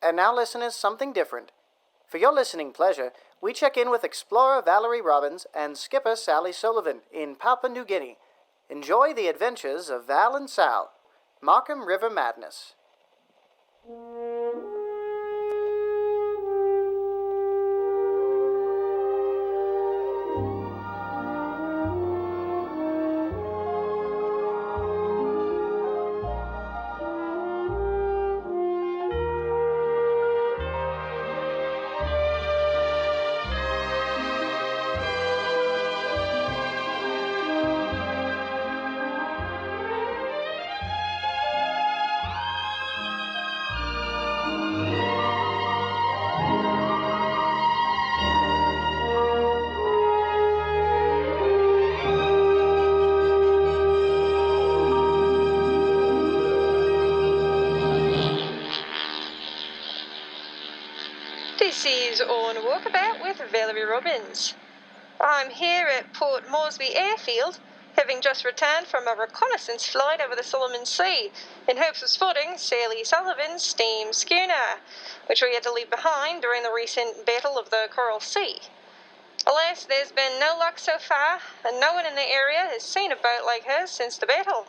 And now, listeners, something different. For your listening pleasure, we check in with explorer Valerie Robyns and skipper Sally Sullivan in Papua New Guinea. Enjoy the adventures of Val and Sal. Markham River Madness. This is On Walkabout with Valerie Robyns. I'm here at Port Moresby Airfield, having just returned from a reconnaissance flight over the Solomon Sea in hopes of spotting Sally Sullivan's steam schooner, which we had to leave behind during the recent Battle of the Coral Sea. Alas, there's been no luck so far, and no one in the area has seen a boat like hers since the battle.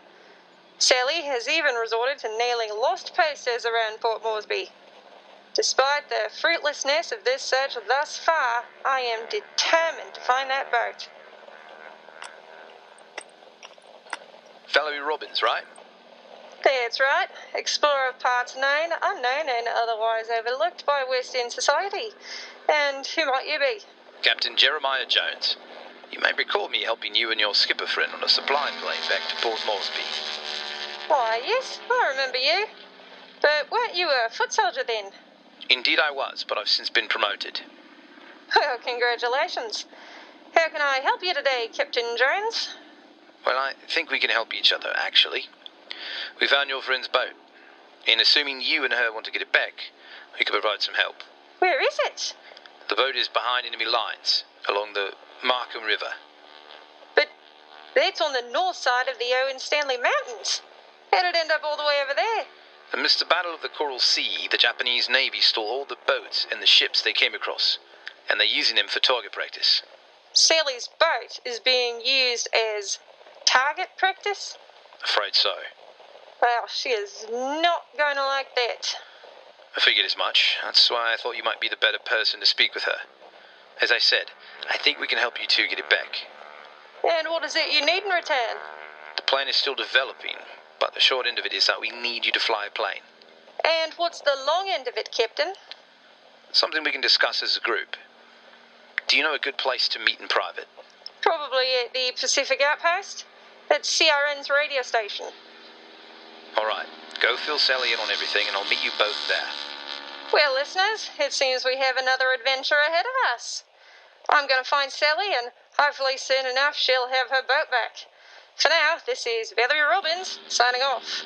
Sally has even resorted to nailing lost posters around Port Moresby. Despite the fruitlessness of this search thus far, I am determined to find that boat. Valerie Robyns, right? That's right. Explorer of parts known, unknown, and otherwise overlooked by West End society. And who might you be? Captain Jeremiah Jones. You may recall me helping you and your skipper friend on a supply plane back to Port Moresby. Why, yes, I remember you. But weren't you a foot soldier then? Indeed I was, but I've since been promoted. Well, congratulations. How can I help you today, Captain Jones? Well, I think we can help each other, actually. We found your friend's boat. In assuming you and her want to get it back, we can provide some help. Where is it? The boat is behind enemy lines, along the Markham River. But that's on the north side of the Owen Stanley Mountains. How did it end up all the way over there? Amidst the Battle of the Coral Sea, the Japanese Navy stole all the boats and the ships they came across, and they're using them for target practice. Sally's boat is being used as target practice? Afraid so. Well, she is not going to like that. I figured as much. That's why I thought you might be the better person to speak with her. As I said, I think we can help you two get it back. And what is it you need in return? The plan is still developing, but the short end of it is that we need you to fly a plane. And what's the long end of it, Captain? Something we can discuss as a group. Do you know a good place to meet in private? Probably at the Pacific Outpost. It's CRN's radio station. All right. Go fill Sally in on everything, and I'll meet you both there. Well, listeners, it seems we have another adventure ahead of us. I'm going to find Sally, and hopefully soon enough she'll have her boat back. For now, this is Valerie Robyns, signing off.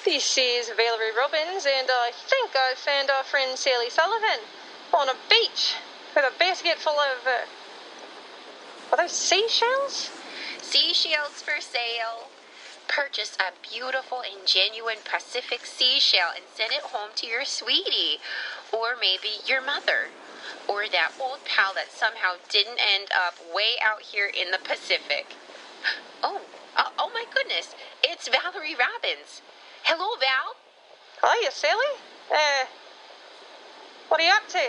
This is Valerie Robyns, and I think I've found our friend Sally Sullivan on a beach with a basket full of, are those seashells? Seashells for sale. Purchase a beautiful and genuine Pacific seashell and send it home to your sweetie, or maybe your mother, or that old pal that somehow didn't end up way out here in the Pacific. Oh my goodness, it's Valerie Robyns. Hello, Val. Hiya, Sally. What are you up to?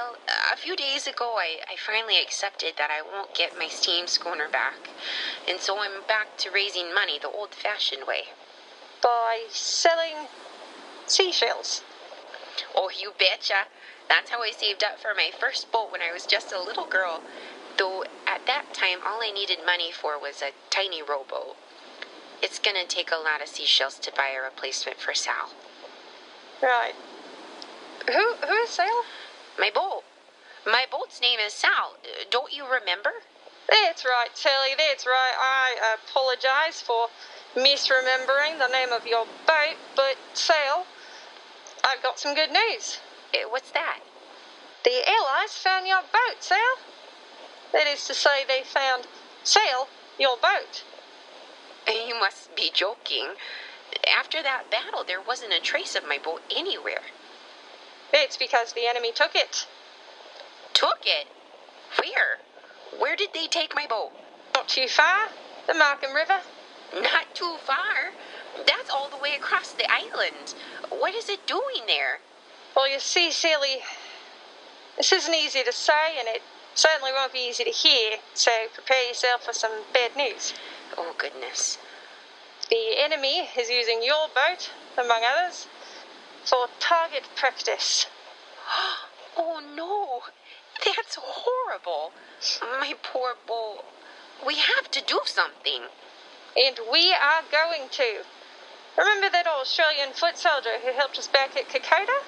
Well, a few days ago, I finally accepted that I won't get my steam schooner back. And so I'm back to raising money the old-fashioned way. By selling seashells. Oh, you betcha. That's how I saved up for my first boat when I was just a little girl. Though at that time, all I needed money for was a tiny rowboat. It's gonna take a lot of seashells to buy a replacement for Sal. Right. Who is Sal? My boat. My boat's name is Sal. Don't you remember? That's right, Sally, that's right. I apologize for misremembering the name of your boat, but Sal, I've got some good news. What's that? The Allies found your boat, Sal. That is to say, they found Sal, your boat. You must be joking. After that battle, there wasn't a trace of my boat anywhere. It's because the enemy took it. Took it? Where? Where did they take my boat? Not too far. The Markham River. Not too far. That's all the way across the island. What is it doing there? Well, you see, Sally, this isn't easy to say, and it certainly won't be easy to hear, so prepare yourself for some bad news. Oh, goodness. The enemy is using your boat, among others, for target practice. Oh, no. That's horrible. My poor boat. We have to do something. And we are going to. Remember that Australian foot soldier who helped us back at Kokoda?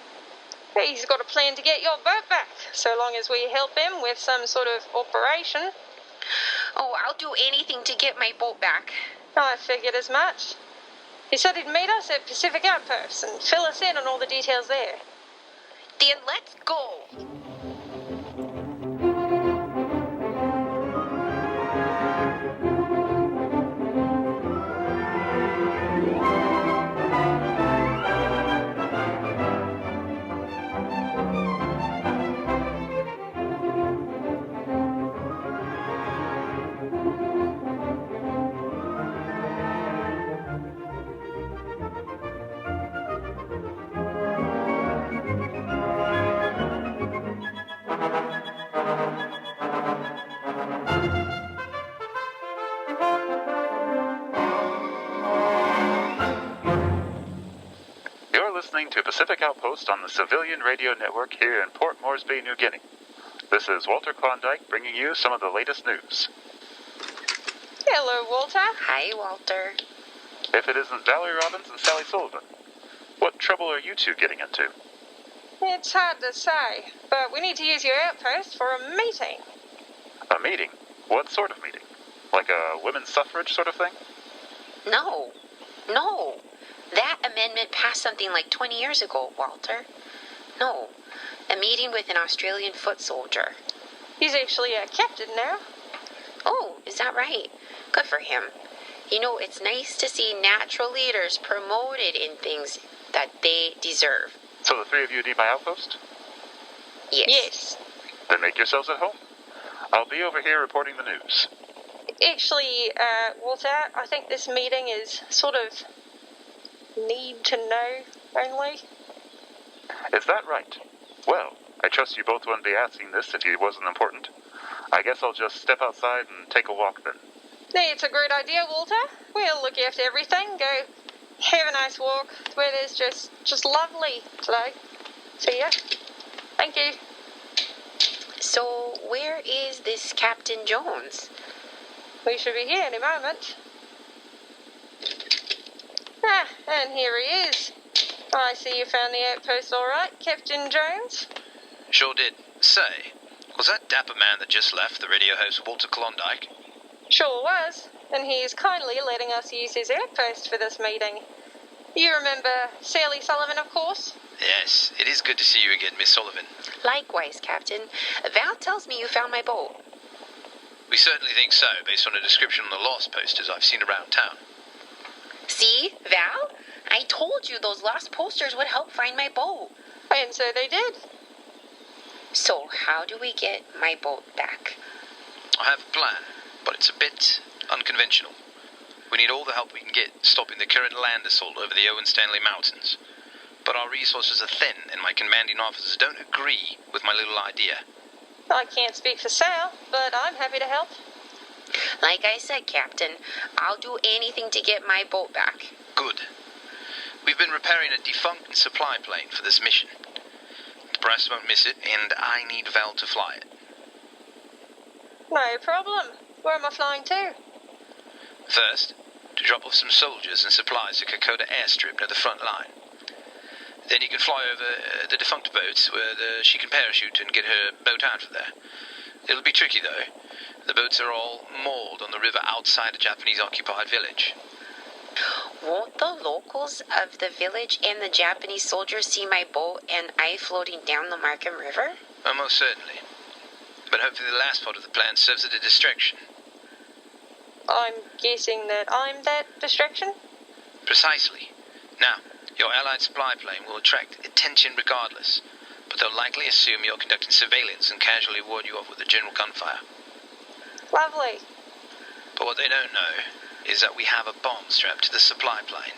He's got a plan to get your boat back, so long as we help him with some sort of operation. Oh, I'll do anything to get my boat back. I figured as much. He said he'd meet us at Pacific Outpost and fill us in on all the details there. Then let's go. Listening to Pacific Outpost on the Civilian Radio Network here in Port Moresby, New Guinea. This is Walter Klondike bringing you some of the latest news. Hello, Walter. Hi, Walter. If it isn't Valerie Robyns and Sally Sullivan, what trouble are you two getting into? It's hard to say, but we need to use your outpost for a meeting. A meeting? What sort of meeting? Like a women's suffrage sort of thing? No. That amendment passed something like 20 years ago, Walter. No, a meeting with an Australian foot soldier. He's actually a captain now. Oh, is that right? Good for him. You know, it's nice to see natural leaders promoted in things that they deserve. So the three of you need my outpost? Yes. Then make yourselves at home. I'll be over here reporting the news. Actually, Walter, I think this meeting is sort of need to know only. Is that right? Well, I trust you both wouldn't be asking this if it wasn't important. I guess I'll just step outside and take a walk then. It's a great idea, Walter. We'll look after everything. Go have a nice walk. The weather's just lovely today. See ya. Thank you. So, where is this Captain Jones? We should be here any moment. And here he is. I see you found the outpost all right, Captain Jones. Sure did. Say, was that dapper man that just left the radio host Walter Klondike? Sure was, and he is kindly letting us use his outpost for this meeting. You remember Sally Sullivan, of course? Yes, it is good to see you again, Miss Sullivan. Likewise, Captain. Val tells me you found my boat. We certainly think so, based on a description on the lost posters I've seen around town. See, Val? I told you those lost posters would help find my boat. And so they did. So how do we get my boat back? I have a plan, but it's a bit unconventional. We need all the help we can get stopping the current land assault over the Owen Stanley Mountains. But our resources are thin, and my commanding officers don't agree with my little idea. I can't speak for Sal, but I'm happy to help. Like I said, Captain, I'll do anything to get my boat back. Good. We've been repairing a defunct supply plane for this mission. The press won't miss it, and I need Val to fly it. No problem. Where am I flying to? First, to drop off some soldiers and supplies at Kokoda airstrip near the front line. Then you can fly over the defunct boats where she can parachute and get her boat out of there. It'll be tricky, though. The boats are all moored on the river outside a Japanese-occupied village. Won't the locals of the village and the Japanese soldiers see my boat and I floating down the Markham River? Most certainly. But hopefully the last part of the plan serves as a distraction. I'm guessing that I'm that distraction? Precisely. Now, your Allied supply plane will attract attention regardless, but they'll likely assume you're conducting surveillance and casually ward you off with a general gunfire. Lovely. But what they don't know is that we have a bomb strapped to the supply plane.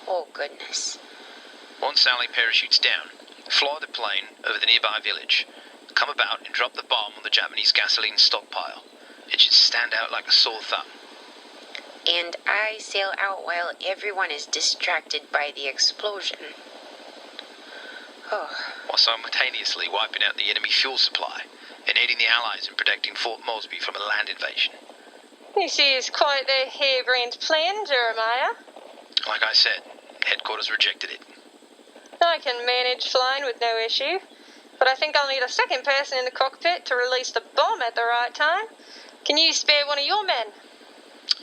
Oh, goodness. Once Sally parachutes down, fly the plane over the nearby village, come about and drop the bomb on the Japanese gasoline stockpile. It should stand out like a sore thumb. And I sail out while everyone is distracted by the explosion. Oh. While simultaneously wiping out the enemy fuel supply and aiding the Allies in protecting Fort Moresby from a land invasion. This is quite the harebrained plan, Jeremiah. Like I said, headquarters rejected it. I can manage flying with no issue, but I think I'll need a second person in the cockpit to release the bomb at the right time. Can you spare one of your men?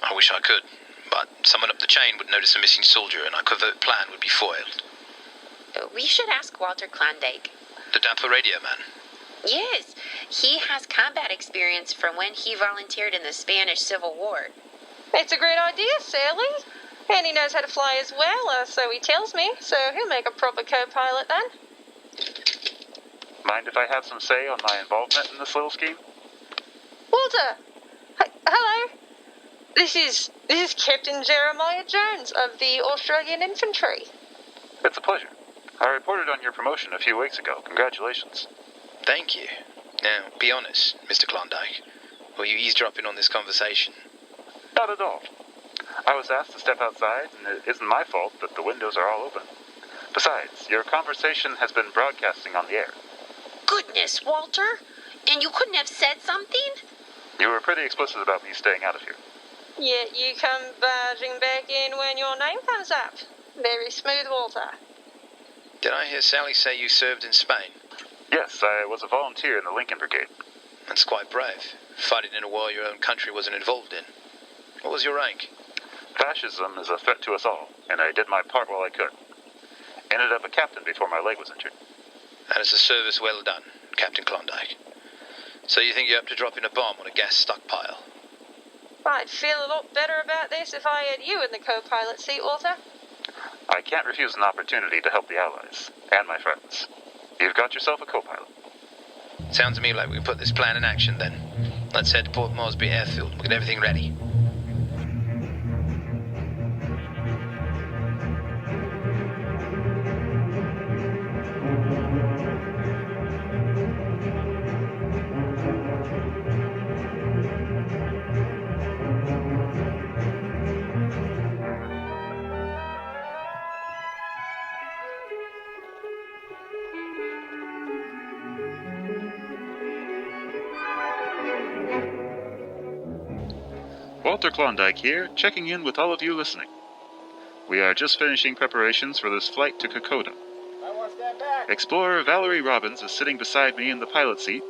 I wish I could, but someone up the chain would notice a missing soldier and our covert plan would be foiled. We should ask Walter Klondike. The dapper radio man. Yes, he has combat experience from when he volunteered in the Spanish Civil War. It's a great idea, Sally. And he knows how to fly as well, so he tells me, so he'll make a proper co-pilot then. Mind if I have some say on my involvement in this little scheme? Walter! Hello! This is Captain Jeremiah Jones of the Australian Infantry. It's a pleasure. I reported on your promotion a few weeks ago. Congratulations. Thank you. Now, be honest, Mr. Klondike. Were you eavesdropping on this conversation? Not at all. I was asked to step outside, and it isn't my fault that the windows are all open. Besides, your conversation has been broadcasting on the air. Goodness, Walter! And you couldn't have said something? You were pretty explicit about me staying out of here. Yet you come barging back in when your name comes up. Very smooth, Walter. Did I hear Sally say you served in Spain? Yes, I was a volunteer in the Lincoln Brigade. That's quite brave, fighting in a war your own country wasn't involved in. What was your rank? Fascism is a threat to us all, and I did my part while I could. Ended up a captain before my leg was injured. That is a service well done, Captain Klondike. So you think you're up to dropping a bomb on a gas stockpile? I'd feel a lot better about this if I had you in the co-pilot seat, Walter. I can't refuse an opportunity to help the Allies, and my friends. You've got yourself a co-pilot. Sounds to me like we can put this plan in action, then. Let's head to Port Moresby Airfield. We'll get everything ready. Walter Klondike here, checking in with all of you listening. We are just finishing preparations for this flight to Kokoda. Explorer Valerie Robyns is sitting beside me in the pilot seat,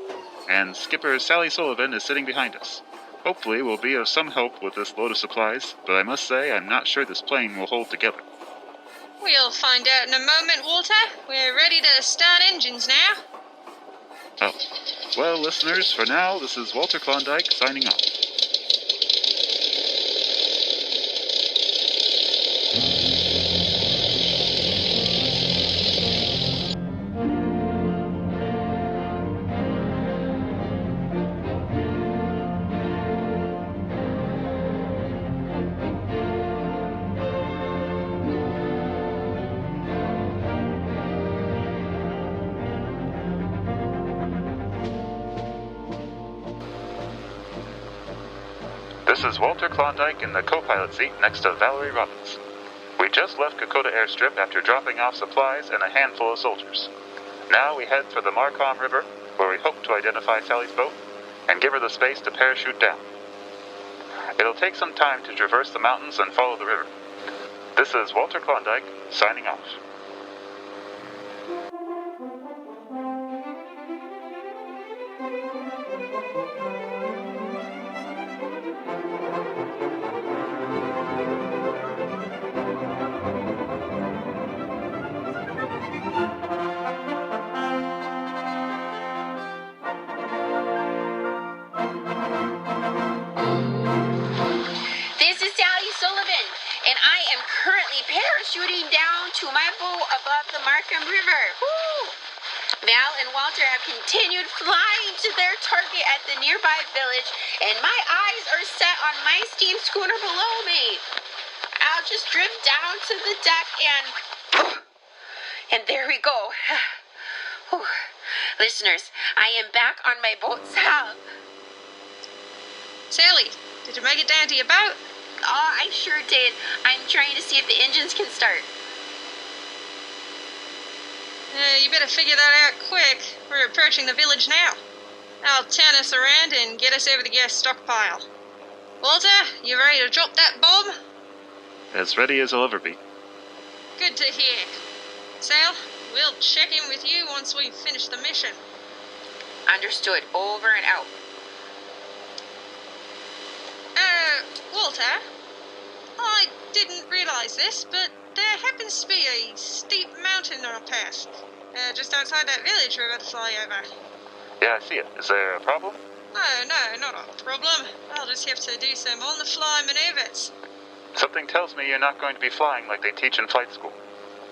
and Skipper Sally Sullivan is sitting behind us. Hopefully we'll be of some help with this load of supplies, but I must say I'm not sure this plane will hold together. We'll find out in a moment, Walter. We're ready to start engines now. Oh. Well, listeners, for now, this is Walter Klondike signing off. This is Walter Klondike in the co-pilot seat next to Valerie Robyns. We just left Kokoda Airstrip after dropping off supplies and a handful of soldiers. Now we head for the Markham River, where we hope to identify Sally's boat and give her the space to parachute down. It'll take some time to traverse the mountains and follow the river. This is Walter Klondike, signing off. This is Sally Sullivan, and I am currently parachuting down to my boat above the Markham River. Woo! Val and Walter have continued flying to their target at the nearby village, and my eyes are set on my steam schooner below me. I'll just drift down to the deck and there we go. Whew. Listeners, I am back on my boat, Sal. Sally, did you make it down to your boat? Oh, I sure did. I'm trying to see if the engines can start. You better figure that out quick. We're approaching the village now. I'll turn us around and get us over the gas stockpile. Walter, you ready to drop that bomb? As ready as I'll ever be. Good to hear. Sal, we'll check in with you once we've finished the mission. Understood. Over and out. Walter, I didn't realize this, but there happens to be a steep mountain on our path, just outside that village we're about to fly over. Yeah, I see it. Is there a problem? No, not a problem. I'll just have to do some on-the-fly maneuvers. Something tells me you're not going to be flying like they teach in flight school.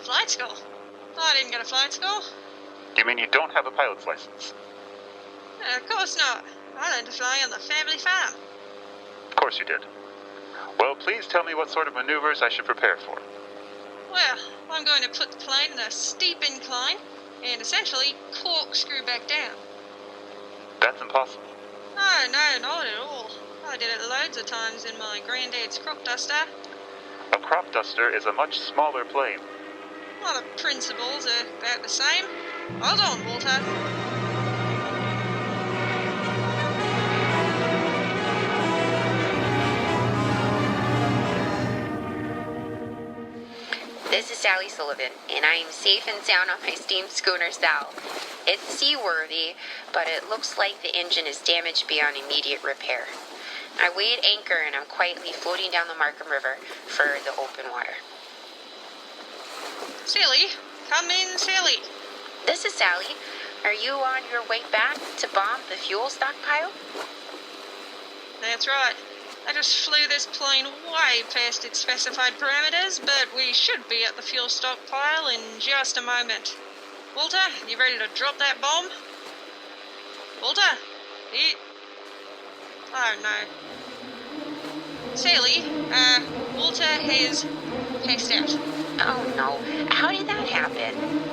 Flight school? I didn't go to flight school. You mean you don't have a pilot's license? Of course not. I learned to fly on the family farm. Of course you did. Well, please tell me what sort of maneuvers I should prepare for. Well, I'm going to put the plane in a steep incline and essentially corkscrew back down. That's impossible. Oh, no, not at all. I did it loads of times in my granddad's crop duster. A crop duster is a much smaller plane. Well, the principles are about the same. Hold on, Walter. This is Sally Sullivan, and I am safe and sound on my steam schooner, Sal. It's seaworthy, but it looks like the engine is damaged beyond immediate repair. I weighed anchor, and I'm quietly floating down the Markham River for the open water. Sally, come in, Sally. This is Sally. Are you on your way back to bomb the fuel stockpile? That's right. I just flew this plane way past its specified parameters, but we should be at the fuel stockpile in just a moment. Walter, you ready to drop that bomb? Walter? Oh no. Sally, Walter has passed out. Oh no. How did that happen?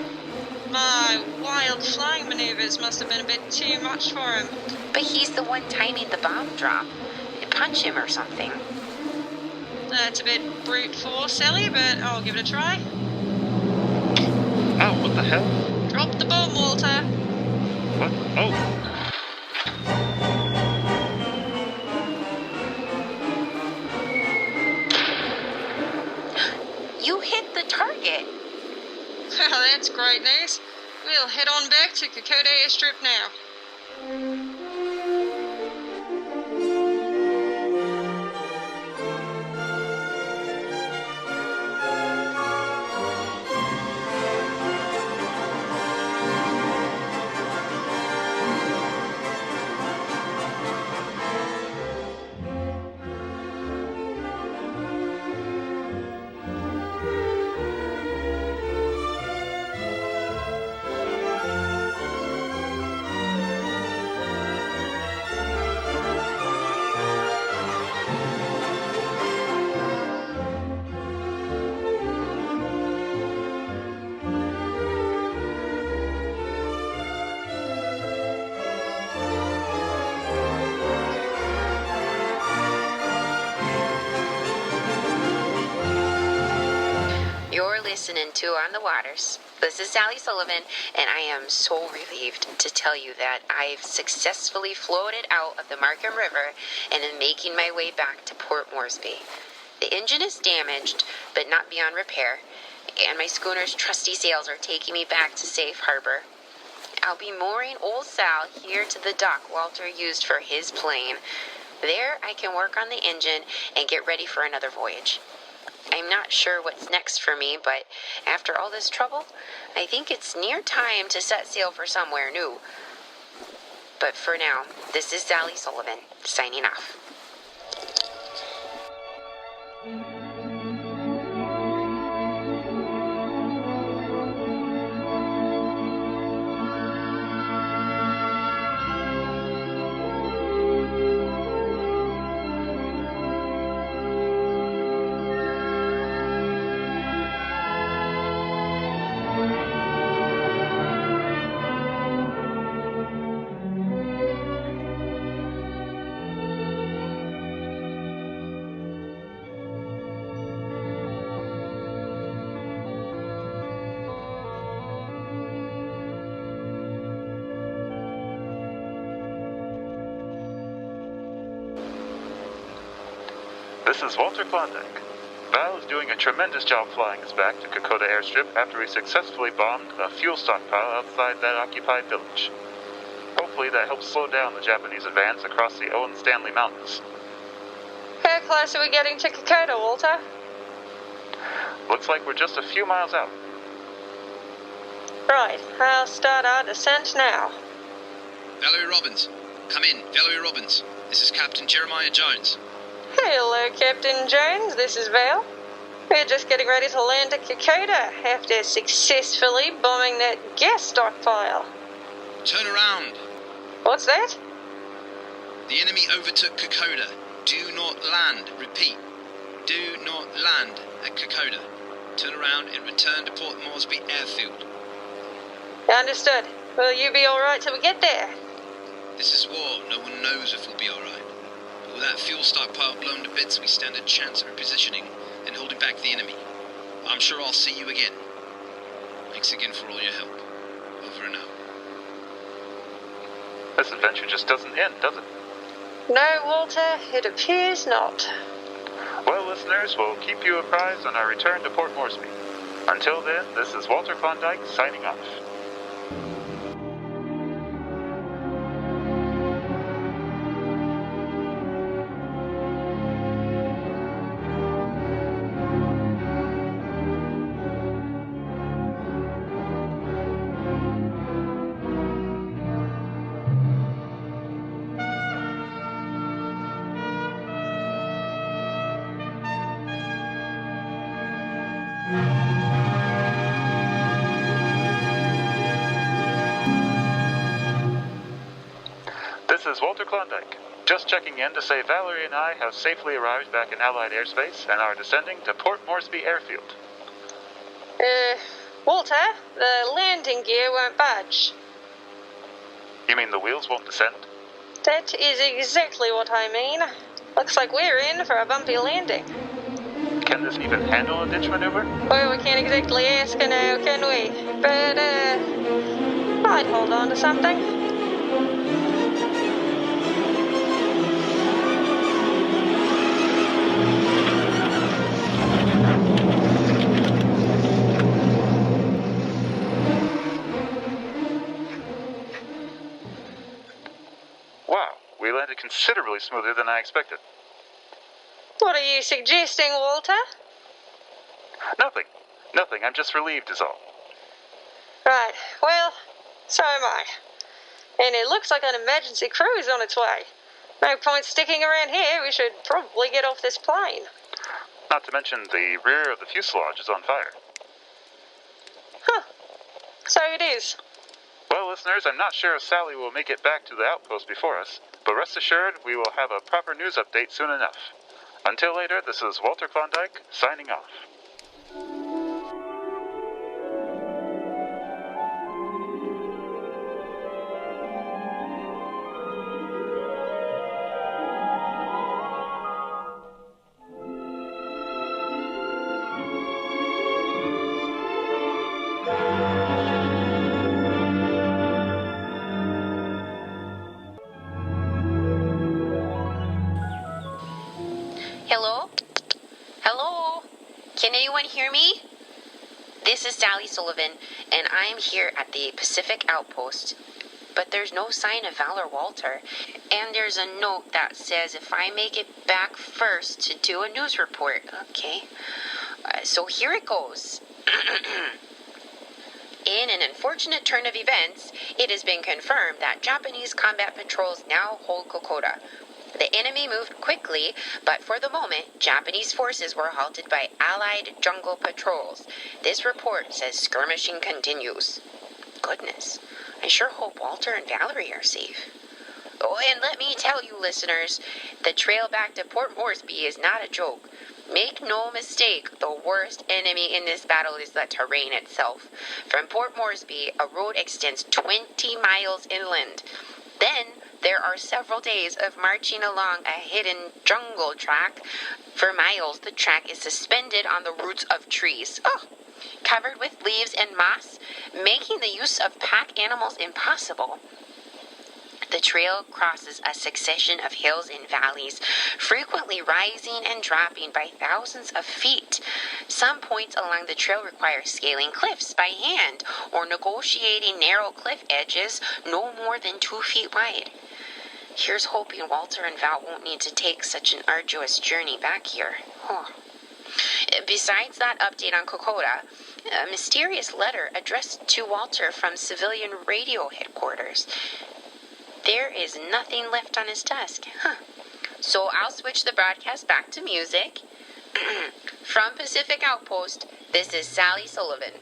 My wild flying maneuvers must have been a bit too much for him. But he's the one timing the bomb drop. Punch him or something. That's a bit brute force, Sally, but I'll give it a try. Oh, what the hell? Drop the bomb, Walter. What? Oh. You hit the target. Well, that's great news. We'll head on back to Kokoda Airstrip now. listening to On the Waters. This is Sally Sullivan, and I am so relieved to tell you that I've successfully floated out of the Markham River and am making my way back to Port Moresby. The engine is damaged, but not beyond repair, and my schooner's trusty sails are taking me back to safe harbor. I'll be mooring old Sal here to the dock Walter used for his plane. There, I can work on the engine and get ready for another voyage. I'm not sure what's next for me, but after all this trouble, I think it's near time to set sail for somewhere new. But for now, this is Sally Sullivan, signing off. This is Walter Klondike. Val is doing a tremendous job flying us back to Kokoda Airstrip after we successfully bombed a fuel stockpile outside that occupied village. Hopefully that helps slow down the Japanese advance across the Owen Stanley Mountains. How close are we getting to Kokoda, Walter? Looks like we're just a few miles out. Right, I'll start our descent now. Valerie Robyns. Come in, Valerie Robyns. This is Captain Jeremiah Jones. Hello, Captain Jones. This is Val. We're just getting ready to land at Kokoda after successfully bombing that gas stockpile. Turn around. What's that? The enemy overtook Kokoda. Do not land. Repeat. Do not land at Kokoda. Turn around and return to Port Moresby Airfield. Understood. Will you be alright till we get there? This is war. No one knows if we'll be alright. But with that fuel stockpile blown to bits, we stand a chance of repositioning and holding back the enemy. I'm sure I'll see you again. Thanks again for all your help. Over and out. This adventure just doesn't end, does it? No, Walter, it appears not. Well, listeners, we'll keep you apprised on our return to Port Moresby. Until then, this is Walter Klondike signing off. This is Walter Klondike, just checking in to say Valerie and I have safely arrived back in Allied airspace and are descending to Port Moresby Airfield. Walter, the landing gear won't budge. You mean the wheels won't descend? That is exactly what I mean. Looks like we're in for a bumpy landing. Can this even handle a ditch maneuver? Well, we can't exactly ask her now, can we? But, I'd hold on to something. Wow, we landed considerably smoother than I expected. What are you suggesting, Walter? Nothing, I'm just relieved is all. Right, well, so am I. And it looks like an emergency cruise on its way. No point sticking around here, we should probably get off this plane. Not to mention the rear of the fuselage is on fire. Huh, so it is. Well, listeners, I'm not sure if Sally will make it back to the outpost before us, but rest assured we will have a proper news update soon enough. Until later, this is Walter Klondike, signing off. Can anyone hear me? This is Sally Sullivan, and I am here at the Pacific Outpost. But there's no sign of Val or Walter, and there's a note that says if I make it back first to do a news report. Okay, so here it goes. In an unfortunate turn of events, it has been confirmed that Japanese combat patrols now hold Kokoda. The enemy moved quickly, but for the moment, Japanese forces were halted by Allied jungle patrols. This report says skirmishing continues. Goodness, I sure hope Walter and Valerie are safe. Oh, and let me tell you, listeners, the trail back to Port Moresby is not a joke. Make no mistake, the worst enemy in this battle is the terrain itself. From Port Moresby, a road extends 20 miles inland. Then, there are several days of marching along a hidden jungle track. For miles, the track is suspended on the roots of trees, covered with leaves and moss, making the use of pack animals impossible. The trail crosses a succession of hills and valleys, frequently rising and dropping by thousands of feet. Some points along the trail require scaling cliffs by hand or negotiating narrow cliff edges no more than 2 feet wide. Here's hoping Walter and Val won't need to take such an arduous journey back here. Besides that update on Kokoda, a mysterious letter addressed to Walter from civilian radio headquarters. There is nothing left on his desk. So I'll switch the broadcast back to music. From Pacific Outpost, this is Sally Sullivan.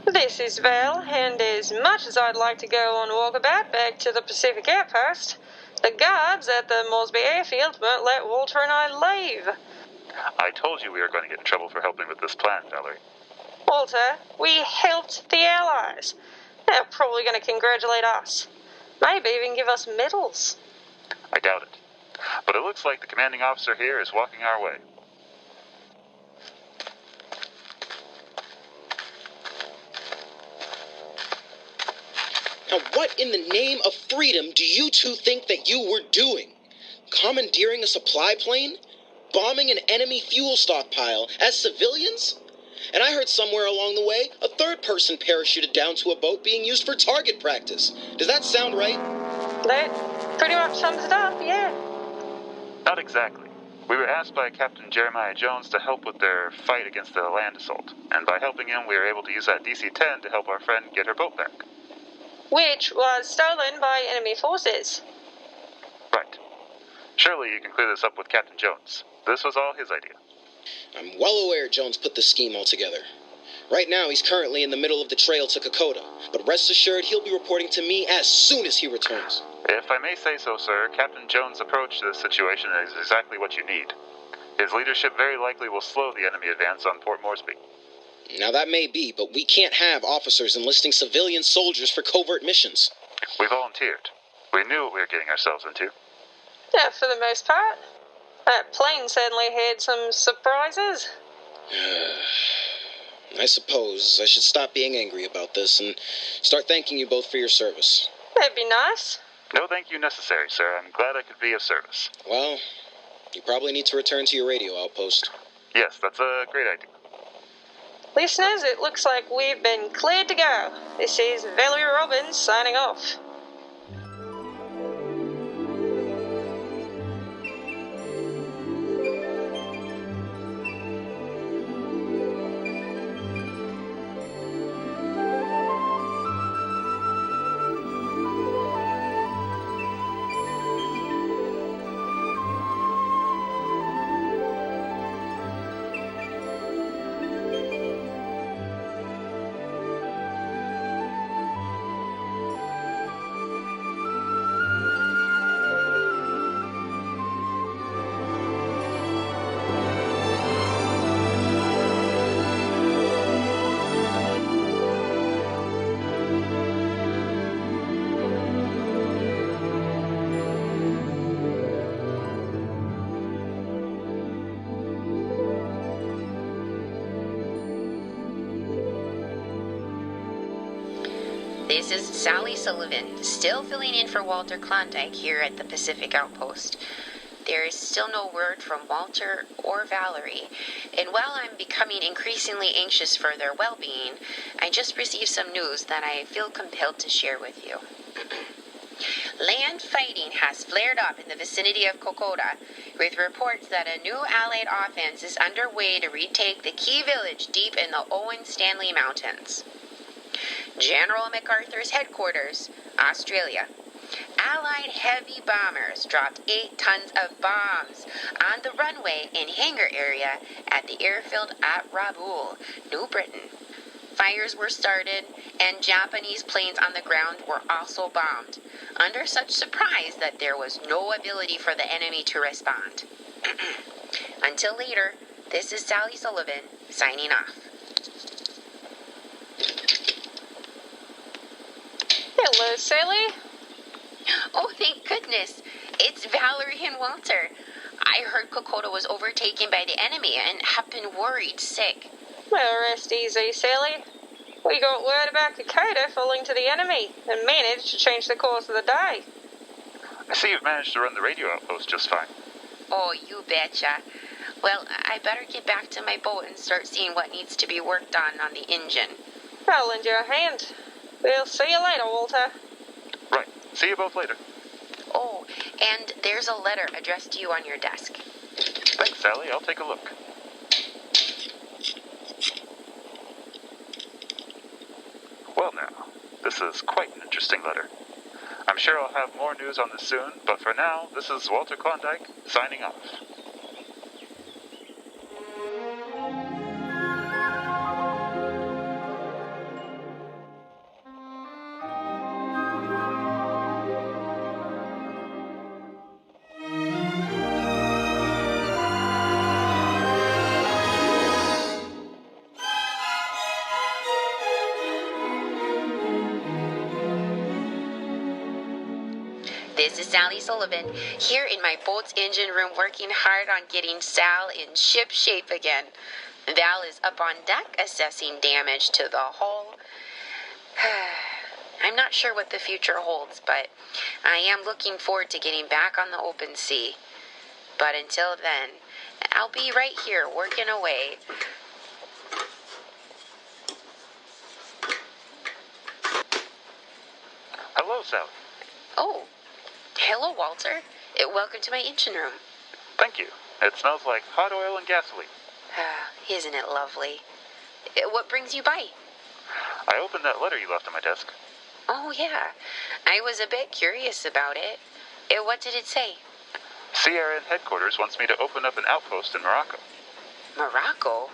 This is Val, and as much as I'd like to go on walkabout back to the Pacific Outpost, the guards at the Moresby airfield won't let Walter and I leave. I told you we were going to get in trouble for helping with this plan, Valerie. Walter, we helped the Allies. They're probably going to congratulate us. Maybe even give us medals. I doubt it. But it looks like the commanding officer here is walking our way. Now, what in the name of freedom do you two think that you were doing? Commandeering a supply plane? Bombing an enemy fuel stockpile as civilians? And I heard somewhere along the way, a third person parachuted down to a boat being used for target practice. Does that sound right? That pretty much sums it up, yeah. Not exactly. We were asked by Captain Jeremiah Jones to help with their fight against the land assault. And by helping him, we were able to use that DC-10 to help our friend get her boat back. Which was stolen by enemy forces. Right. Surely you can clear this up with Captain Jones. This was all his idea. I'm well aware Jones put this scheme all together. Right now, he's currently in the middle of the trail to Kokoda, but rest assured he'll be reporting to me as soon as he returns. If I may say so, sir, Captain Jones' approach to this situation is exactly what you need. His leadership very likely will slow the enemy advance on Port Moresby. Now that may be, but we can't have officers enlisting civilian soldiers for covert missions. We volunteered. We knew what we were getting ourselves into. Yeah, for the most part. That plane certainly had some surprises. I suppose I should stop being angry about this and start thanking you both for your service. That'd be nice. No thank you necessary, sir. I'm glad I could be of service. Well, you probably need to return to your radio outpost. Yes, that's a great idea. Listeners, it looks like we've been cleared to go. This is Valerie Robyns signing off. This is Sally Sullivan, still filling in for Walter Klondike here at the Pacific Outpost. There is still no word from Walter or Valerie, and while I'm becoming increasingly anxious for their well-being, I just received some news that I feel compelled to share with you. Land fighting has flared up in the vicinity of Kokoda, with reports that a new Allied offense is underway to retake the key village deep in the Owen Stanley Mountains. General MacArthur's headquarters, Australia. Allied heavy bombers dropped 8 tons of bombs on the runway and hangar area at the airfield at Rabaul, New Britain. Fires were started, and Japanese planes on the ground were also bombed, under such surprise that there was no ability for the enemy to respond. Until later, this is Sally Sullivan, signing off. Hello, Sally. Oh, thank goodness. It's Valerie and Walter. I heard Kokoda was overtaken by the enemy and have been worried sick. Well, rest easy, Sally. We got word about Kokoda falling to the enemy and managed to change the course of the day. I see you've managed to run the radio outpost just fine. Oh, you betcha. Well, I better get back to my boat and start seeing what needs to be worked on the engine. I'll lend you a hand. We'll see you later, Walter. Right. See you both later. Oh, and there's a letter addressed to you on your desk. Thanks, Sally. I'll take a look. Well now, this is quite an interesting letter. I'm sure I'll have more news on this soon, but for now, this is Walter Klondike, signing off. This is Sally Sullivan, here in my boat's engine room working hard on getting Sal in ship shape again. Val is up on deck assessing damage to the hull. I'm not sure what the future holds, but I am looking forward to getting back on the open sea. But until then, I'll be right here working away. Hello, Sally. Oh, hello, Walter. Welcome to my engine room. Thank you. It smells like hot oil and gasoline. Isn't it lovely? What brings you by? I opened that letter you left on my desk. Oh, yeah. I was a bit curious about it. What did it say? CRN headquarters wants me to open up an outpost in Morocco. Morocco?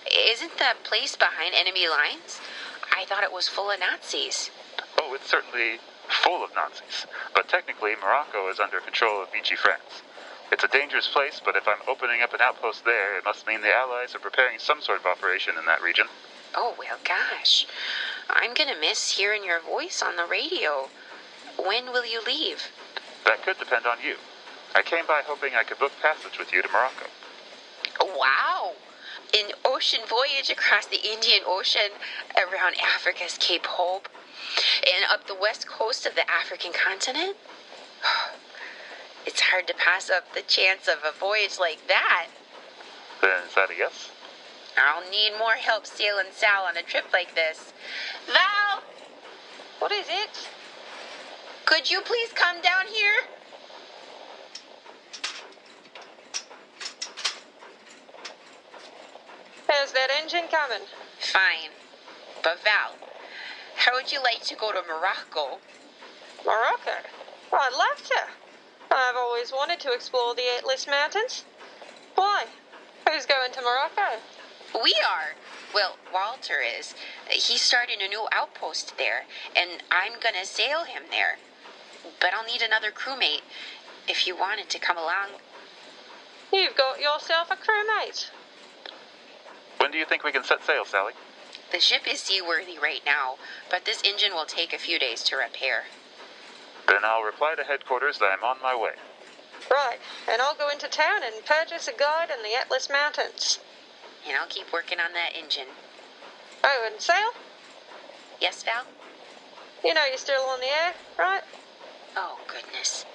Isn't that place behind enemy lines? I thought it was full of Nazis. Oh, it's certainly full of Nazis, but technically Morocco is under control of Vichy France. It's a dangerous place, but if I'm opening up an outpost there, it must mean the Allies are preparing some sort of operation in that region. Oh, well, gosh. I'm gonna miss hearing your voice on the radio. When will you leave? That could depend on you. I came by hoping I could book passage with you to Morocco. Wow! An ocean voyage across the Indian Ocean, around Africa's Cape Hope, and up the west coast of the African continent? It's hard to pass up the chance of a voyage like that. Then is that a yes? I'll need more help sailing Sal on a trip like this. Val! What is it? Could you please come down here? How's that engine coming? Fine. But Val, how would you like to go to Morocco? Morocco? I'd love to. I've always wanted to explore the Atlas Mountains. Why? Who's going to Morocco? We are. Well, Walter is. He's starting a new outpost there, and I'm gonna sail him there. But I'll need another crewmate if you wanted to come along. You've got yourself a crewmate. When do you think we can set sail, Sally? The ship is seaworthy right now, but this engine will take a few days to repair. Then I'll reply to headquarters that I'm on my way. Right, and I'll go into town and purchase a guide in the Atlas Mountains. And I'll keep working on that engine. Oh, and Sal? Yes, Val? You know you're still on the air, right? Oh, goodness.